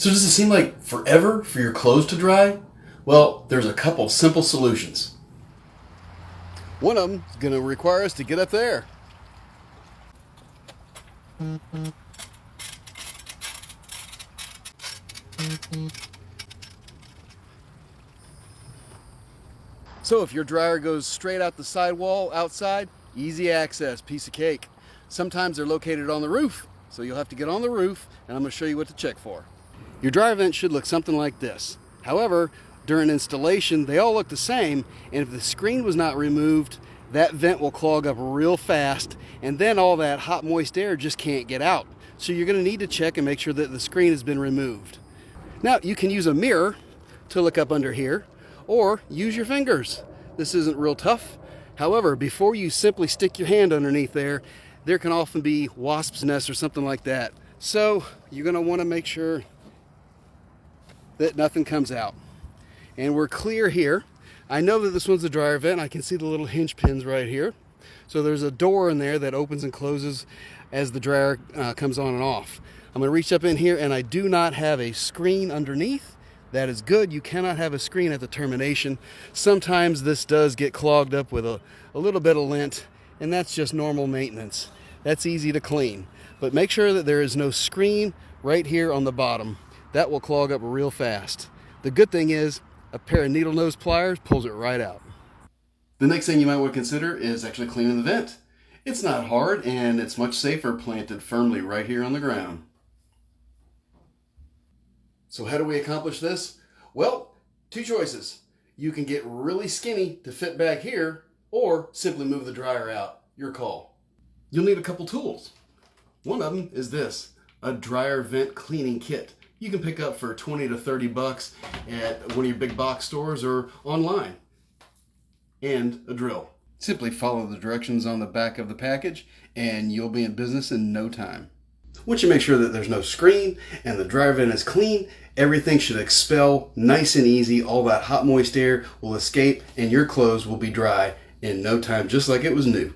So does it seem like forever for your clothes to dry? Well, there's a couple simple solutions. One of them is going to require us to get up there. So if your dryer goes straight out the sidewall outside, easy access, piece of cake. Sometimes they're located on the roof, so you'll have to get on the roof, and I'm going to show you what to check for. Your dryer vent should look something like this. However, during installation, they all look the same, and if the screen was not removed, that vent will clog up real fast, and then all that hot, moist air just can't get out. So you're going to need to check and make sure that the screen has been removed. Now, you can use a mirror to look up under here, or use your fingers. This isn't real tough. However, before you simply stick your hand underneath there, there can often be wasps' nests or something like that. So you're going to want to make sure that nothing comes out. And we're clear here. I know that this one's a dryer vent. I can see the little hinge pins right here. So there's a door in there that opens and closes as the dryer comes on and off. I'm going to reach up in here, and I do not have a screen underneath. That is good. You cannot have a screen at the termination. Sometimes this does get clogged up with a little bit of lint, and that's just normal maintenance. That's easy to clean. But make sure that there is no screen right here on the bottom. That will clog up real fast. The good thing is a pair of needle nose pliers pulls it right out. The next thing you might want to consider is actually cleaning the vent. It's not hard, and it's much safer planted firmly right here on the ground. So how do we accomplish this? Well, two choices. You can get really skinny to fit back here, or simply move the dryer out. Your call. You'll need a couple tools. One of them is this, a dryer vent cleaning kit. You can pick up for 20 to 30 bucks at one of your big box stores or online. And a drill. Simply follow the directions on the back of the package and you'll be in business in no time. Once you make sure that there's no screen and the dryer vent is clean, everything should expel nice and easy. All that hot, moist air will escape and your clothes will be dry in no time, just like it was new.